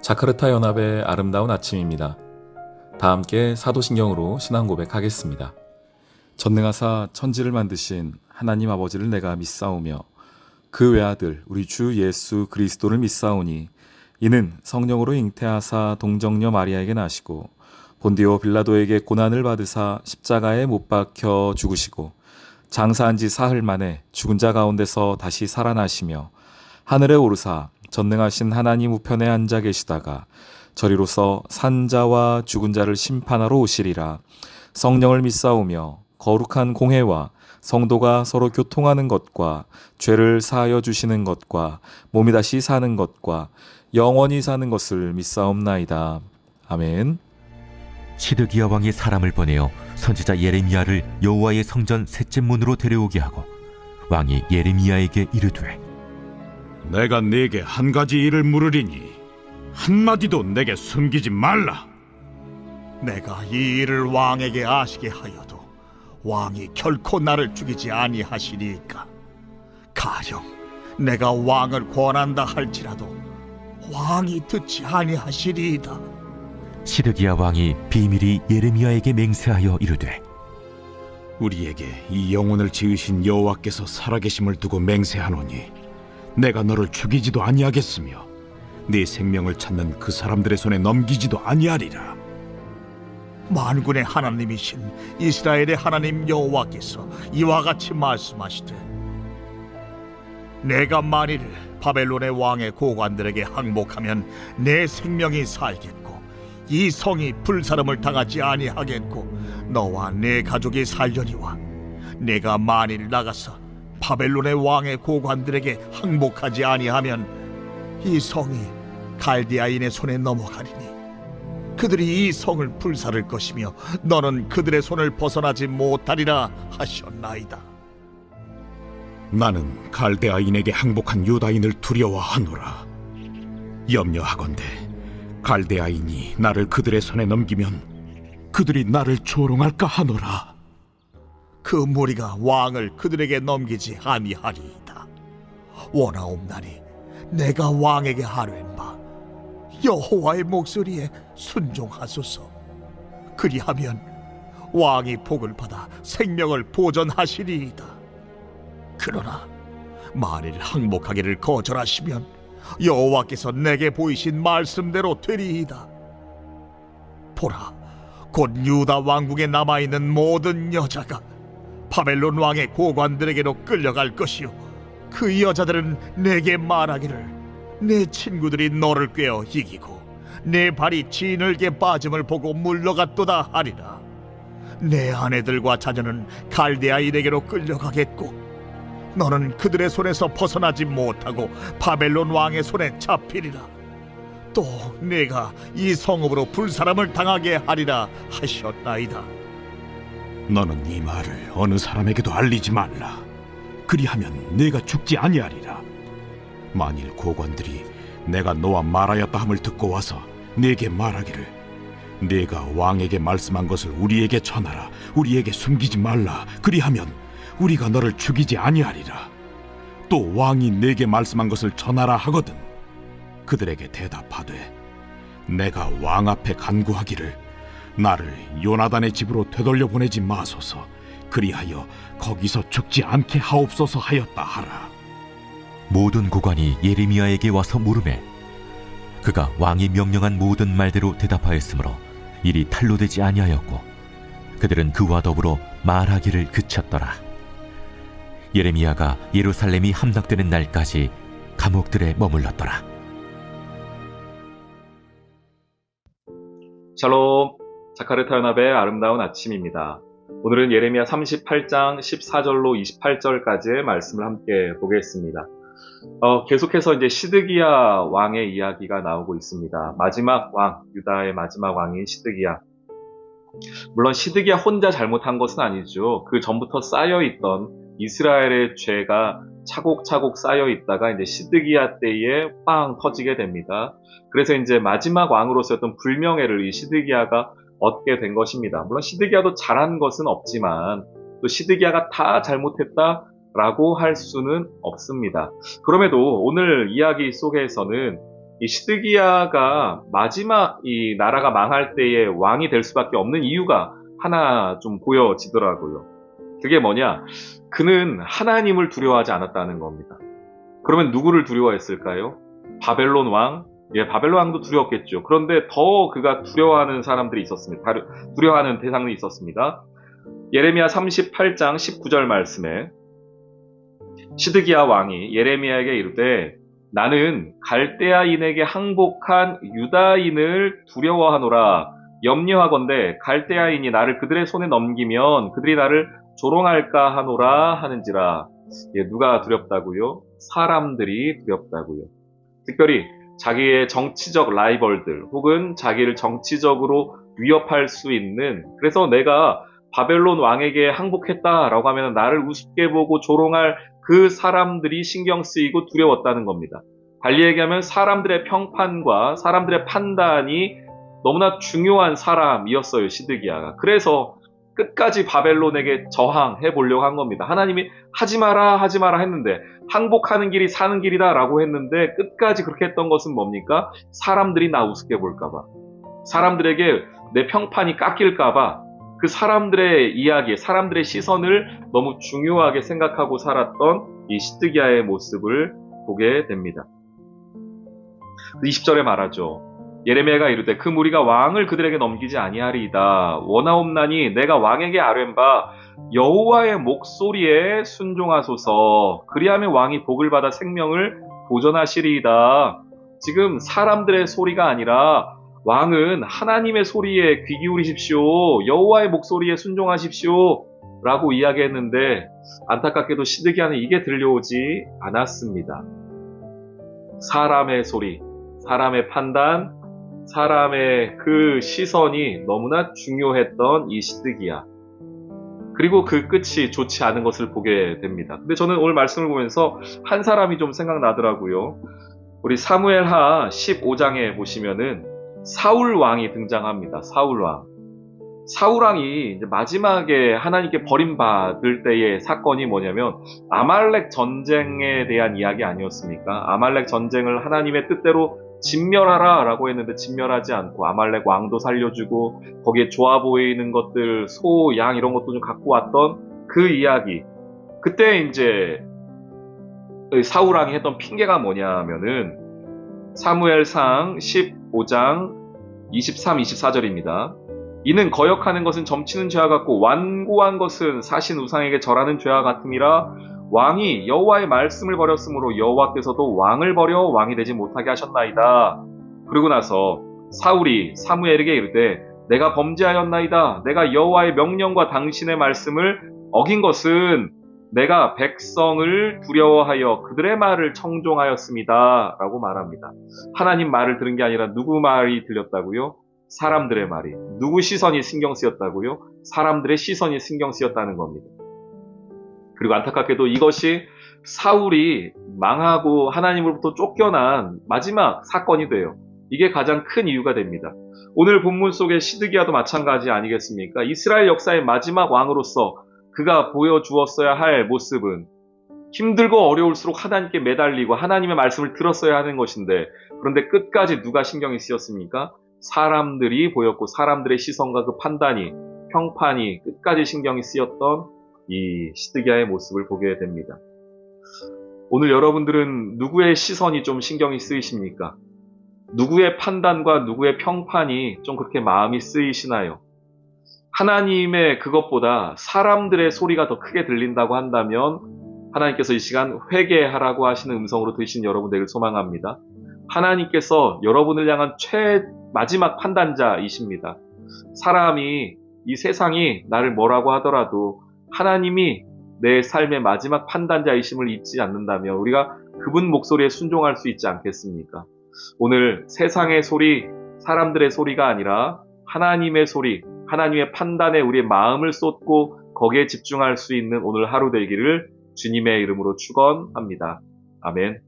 자카르타 연합의 아름다운 아침입니다. 다 함께 사도신경으로 신앙 고백하겠습니다. 전능하사 천지를 만드신 하나님 아버지를 내가 믿사오며 그 외아들 우리 주 예수 그리스도를 믿사오니 이는 성령으로 잉태하사 동정녀 마리아에게 나시고 본디오 빌라도에게 고난을 받으사 십자가에 못 박혀 죽으시고 장사한 지 사흘 만에 죽은 자 가운데서 다시 살아나시며 하늘에 오르사 전능하신 하나님 우편에 앉아 계시다가 저리로서 산자와 죽은 자를 심판하러 오시리라. 성령을 믿사오며 거룩한 공회와 성도가 서로 교통하는 것과 죄를 사하여 주시는 것과 몸이 다시 사는 것과 영원히 사는 것을 믿사옵나이다. 아멘. 시드기야 왕이 사람을 보내어 선지자 예레미야를 여호와의 성전 셋째 문으로 데려오게 하고 왕이 예레미야에게 이르되 내가 네게 한 가지 일을 물으리니 한마디도 내게 숨기지 말라. 내가 이 일을 왕에게 아시게 하여도 왕이 결코 나를 죽이지 아니하시리이까. 가령 내가 왕을 권한다 할지라도 왕이 듣지 아니하시리이다. 시드기야 왕이 비밀이 예레미야에게 맹세하여 이르되 우리에게 이 영혼을 지으신 여호와께서 살아계심을 두고 맹세하노니 내가 너를 죽이지도 아니하겠으며 네 생명을 찾는 그 사람들의 손에 넘기지도 아니하리라. 만군의 하나님이신 이스라엘의 하나님 여호와께서 이와 같이 말씀하시되 내가 만일 바벨론의 왕의 고관들에게 항복하면 내 생명이 살겠고 이 성이 불사름을 당하지 아니하겠고 너와 내 가족이 살려니와 내가 만일 나가서 바벨론의 왕의 고관들에게 항복하지 아니하면 이 성이 갈디아인의 손에 넘어가리니 그들이 이 성을 불사를 것이며 너는 그들의 손을 벗어나지 못하리라 하셨나이다. 나는 갈대아인에게 항복한 유다인을 두려워하노라. 염려하건대 갈대아인이 나를 그들의 손에 넘기면 그들이 나를 조롱할까 하노라. 그 무리가 왕을 그들에게 넘기지 아니하리이다. 원하옵나니 내가 왕에게 하랜 바 여호와의 목소리에 순종하소서. 그리하면 왕이 복을 받아 생명을 보전하시리이다. 그러나 만일 항복하기를 거절하시면 여호와께서 내게 보이신 말씀대로 되리이다. 보라, 곧 유다 왕국에 남아있는 모든 여자가 바벨론 왕의 고관들에게로 끌려갈 것이요 그 여자들은 내게 말하기를 내 친구들이 너를 꿰어 이기고 내 발이 진흙에 빠짐을 보고 물러갔도다 하리라. 내 아내들과 자녀는 갈대아인에게로 끌려가겠고 너는 그들의 손에서 벗어나지 못하고 바벨론 왕의 손에 잡히리라. 또 내가 이 성읍으로 불사람을 당하게 하리라 하셨나이다. 너는 이 말을 어느 사람에게도 알리지 말라. 그리하면 내가 죽지 아니하리라. 만일 고관들이 내가 너와 말하였다 함을 듣고 와서 내게 말하기를 내가 왕에게 말씀한 것을 우리에게 전하라. 우리에게 숨기지 말라. 그리하면 우리가 너를 죽이지 아니하리라. 또 왕이 내게 말씀한 것을 전하라 하거든 그들에게 대답하되 내가 왕 앞에 간구하기를 나를 요나단의 집으로 되돌려 보내지 마소서. 그리하여 거기서 죽지 않게 하옵소서 하였다 하라. 모든 고관이 예레미야에게 와서 물으매 그가 왕이 명령한 모든 말대로 대답하였으므로 일이 탄로되지 아니하였고 그들은 그와 더불어 말하기를 그쳤더라. 예레미야가 예루살렘이 함락되는 날까지 감옥들에 머물렀더라. 샬롬, 자카르타 연합의 아름다운 아침입니다. 오늘은 예레미야 38장 14절로 28절까지의 말씀을 함께 보겠습니다. 계속해서 이제 시드기야 왕의 이야기가 나오고 있습니다. 마지막 왕, 유다의 마지막 왕인 시드기야. 물론 시드기야 혼자 잘못한 것은 아니죠. 그 전부터 쌓여있던 이스라엘의 죄가 차곡차곡 쌓여있다가 이제 시드기야 때에 빵 터지게 됩니다. 그래서 이제 마지막 왕으로서 어떤 불명예를 이 시드기야가 얻게 된 것입니다. 물론 시드기야도 잘한 것은 없지만 또 시드기야가 다 잘못했다라고 할 수는 없습니다. 그럼에도 오늘 이야기 속에서는 이 시드기야가 마지막 이 나라가 망할 때에 왕이 될 수밖에 없는 이유가 하나 좀 보여지더라고요. 그게 뭐냐? 그는 하나님을 두려워하지 않았다는 겁니다. 그러면 누구를 두려워했을까요? 바벨론 왕? 예, 바벨론 왕도 두려웠겠죠. 그런데 더 그가 두려워하는 사람들이 있었습니다. 두려워하는 대상이 있었습니다. 예레미야 38장 19절 말씀에 시드기야 왕이 예레미야에게 이르되 나는 갈대아인에게 항복한 유다인을 두려워하노라. 염려하건대 갈대아인이 나를 그들의 손에 넘기면 그들이 나를 조롱할까 하노라 하는지라. 예, 누가 두렵다고요? 사람들이 두렵다고요. 특별히 자기의 정치적 라이벌들 혹은 자기를 정치적으로 위협할 수 있는, 그래서 내가 바벨론 왕에게 항복했다라고 하면 나를 우습게 보고 조롱할 그 사람들이 신경 쓰이고 두려웠다는 겁니다. 달리 얘기하면 사람들의 평판과 사람들의 판단이 너무나 중요한 사람이었어요, 시드기야가. 그래서 끝까지 바벨론에게 저항해 보려고 한 겁니다. 하나님이 하지 마라 했는데, 항복하는 길이 사는 길이다라고 했는데 끝까지 그렇게 했던 것은 뭡니까? 사람들이 나 우습게 볼까봐, 사람들에게 내 평판이 깎일까봐, 그 사람들의 이야기, 사람들의 시선을 너무 중요하게 생각하고 살았던 이 시드기야의 모습을 보게 됩니다. 20절에 말하죠. 예레미야가 이르되 그 무리가 왕을 그들에게 넘기지 아니하리이다. 원하옵나니 내가 왕에게 아뢰는 바 여호와의 목소리에 순종하소서. 그리하면 왕이 복을 받아 생명을 보존하시리이다. 지금 사람들의 소리가 아니라 왕은 하나님의 소리에 귀 기울이십시오. 여호와의 목소리에 순종하십시오. 라고 이야기했는데 안타깝게도 시드기야는 이게 들려오지 않았습니다. 사람의 소리, 사람의 판단, 사람의 그 시선이 너무나 중요했던 이 시드기야. 그리고 그 끝이 좋지 않은 것을 보게 됩니다. 근데 저는 오늘 말씀을 보면서 한 사람이 좀 생각나더라고요. 우리 사무엘하 15장에 보시면은 사울 왕이 등장합니다. 사울 왕. 사울 왕이 이제 마지막에 하나님께 버림받을 때의 사건이 뭐냐면 아말렉 전쟁에 대한 이야기 아니었습니까? 아말렉 전쟁을 하나님의 뜻대로 진멸하라 라고 했는데 진멸하지 않고 아말렉 왕도 살려주고 거기에 좋아 보이는 것들, 소, 양 이런 것도 좀 갖고 왔던 그 이야기. 그때 이제 사울 왕이 했던 핑계가 뭐냐면은 사무엘상 15장 23, 24절입니다. 이는 거역하는 것은 점치는 죄와 같고 완고한 것은 사신 우상에게 절하는 죄와 같음이라. 왕이 여호와의 말씀을 버렸으므로 여호와께서도 왕을 버려 왕이 되지 못하게 하셨나이다. 그리고 나서 사울이 사무엘에게 이르되 내가 범죄하였나이다. 내가 여호와의 명령과 당신의 말씀을 어긴 것은 내가 백성을 두려워하여 그들의 말을 청종하였습니다. 라고 말합니다. 하나님 말을 들은 게 아니라 누구 말이 들렸다고요? 사람들의 말이. 누구 시선이 신경 쓰였다고요? 사람들의 시선이 신경 쓰였다는 겁니다. 그리고 안타깝게도 이것이 사울이 망하고 하나님으로부터 쫓겨난 마지막 사건이 돼요. 이게 가장 큰 이유가 됩니다. 오늘 본문 속의 시드기야도 마찬가지 아니겠습니까? 이스라엘 역사의 마지막 왕으로서 그가 보여주었어야 할 모습은 힘들고 어려울수록 하나님께 매달리고 하나님의 말씀을 들었어야 하는 것인데, 그런데 끝까지 누가 신경이 쓰였습니까? 사람들이 보였고 사람들의 시선과 그 판단이, 평판이 끝까지 신경이 쓰였던 이 시드기야의 모습을 보게 됩니다. 오늘 여러분들은 누구의 시선이 좀 신경이 쓰이십니까? 누구의 판단과 누구의 평판이 좀 그렇게 마음이 쓰이시나요? 하나님의 그것보다 사람들의 소리가 더 크게 들린다고 한다면 하나님께서 이 시간 회개하라고 하시는 음성으로 들으신 여러분 되길 소망합니다. 하나님께서 여러분을 향한 마지막 판단자이십니다. 사람이, 이 세상이 나를 뭐라고 하더라도 하나님이 내 삶의 마지막 판단자이심을 잊지 않는다면 우리가 그분 목소리에 순종할 수 있지 않겠습니까? 오늘 세상의 소리, 사람들의 소리가 아니라 하나님의 소리, 하나님의 판단에 우리의 마음을 쏟고 거기에 집중할 수 있는 오늘 하루 되기를 주님의 이름으로 축원합니다. 아멘.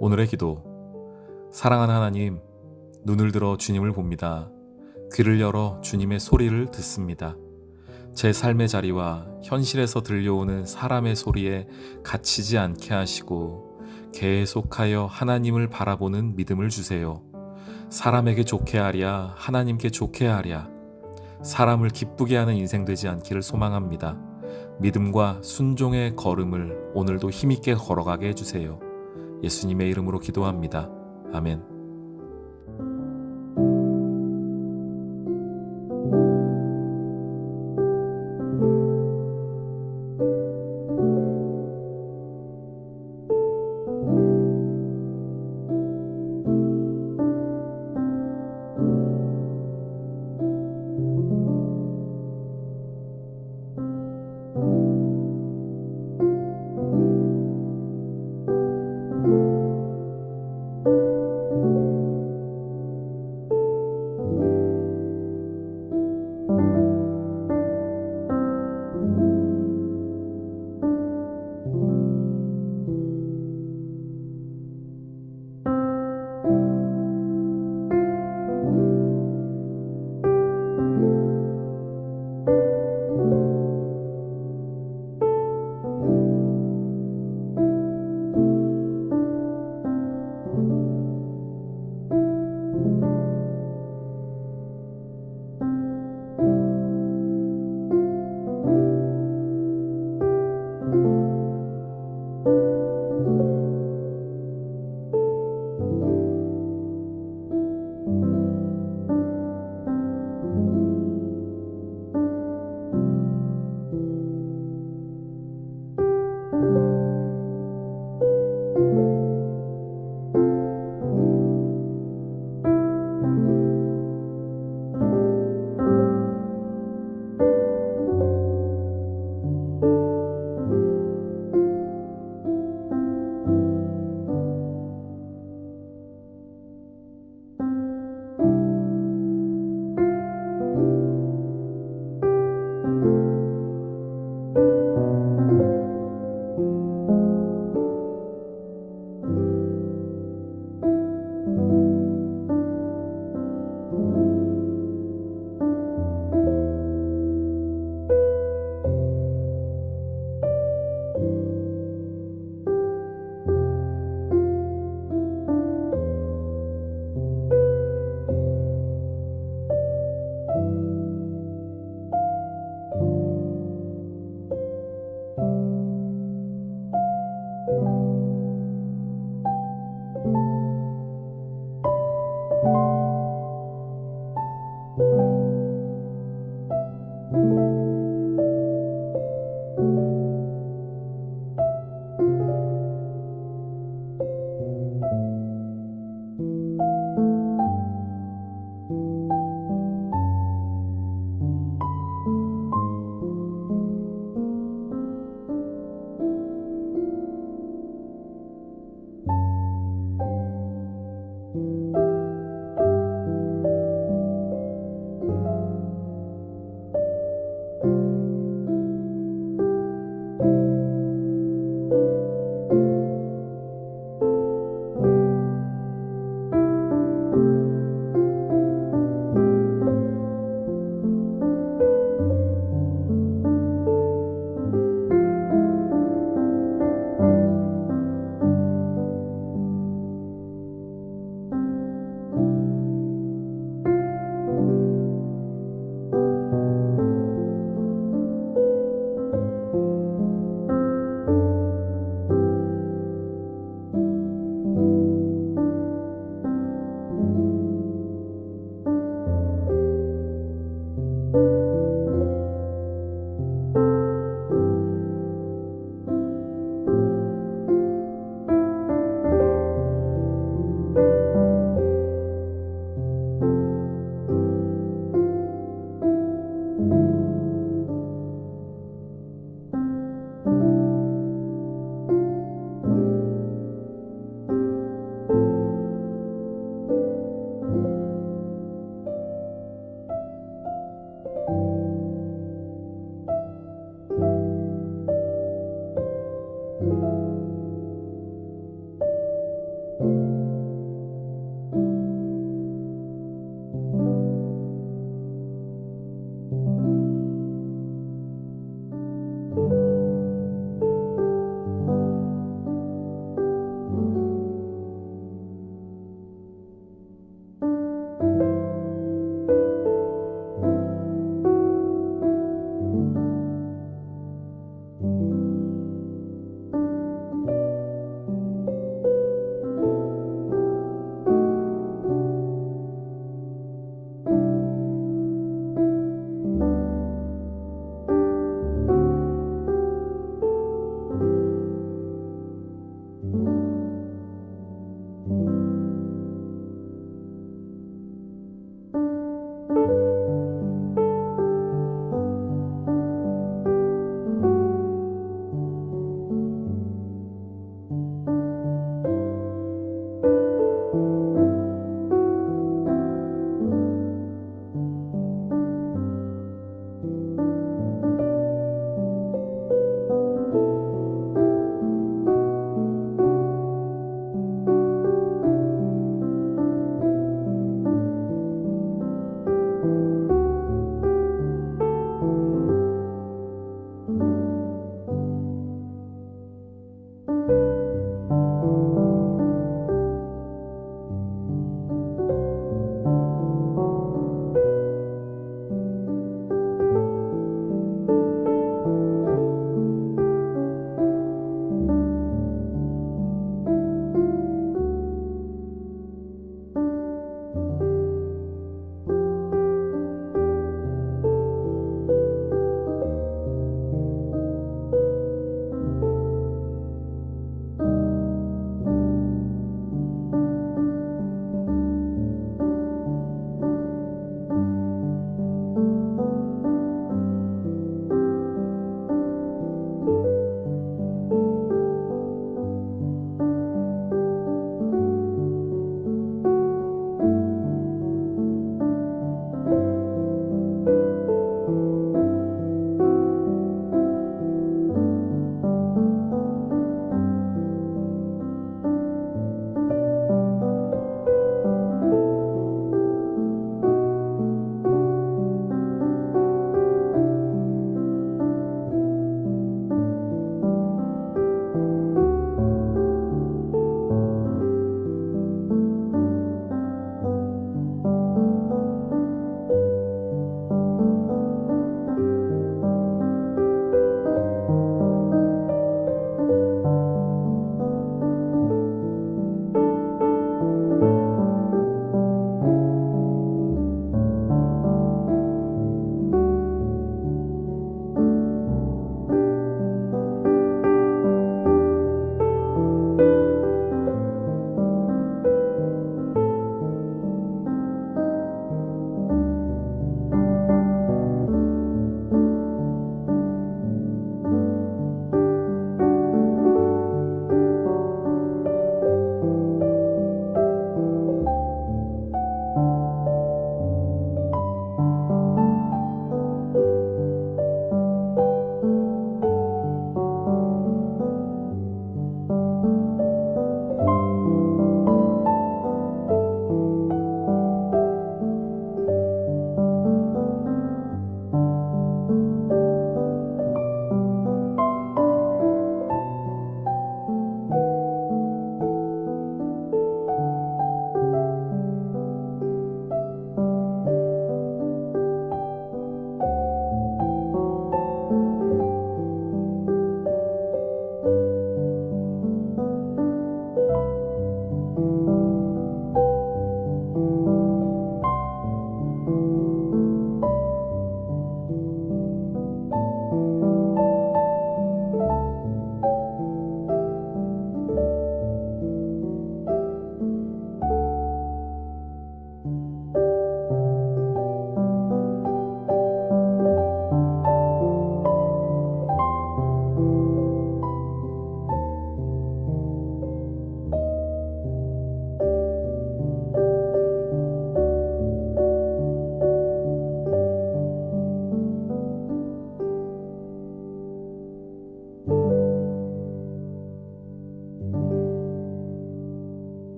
오늘의 기도. 사랑하는 하나님, 눈을 들어 주님을 봅니다. 귀를 열어 주님의 소리를 듣습니다. 제 삶의 자리와 현실에서 들려오는 사람의 소리에 갇히지 않게 하시고 계속하여 하나님을 바라보는 믿음을 주세요. 사람에게 좋게 하랴, 하나님께 좋게 하랴. 사람을 기쁘게 하는 인생 되지 않기를 소망합니다. 믿음과 순종의 걸음을 오늘도 힘있게 걸어가게 해주세요. 예수님의 이름으로 기도합니다. 아멘.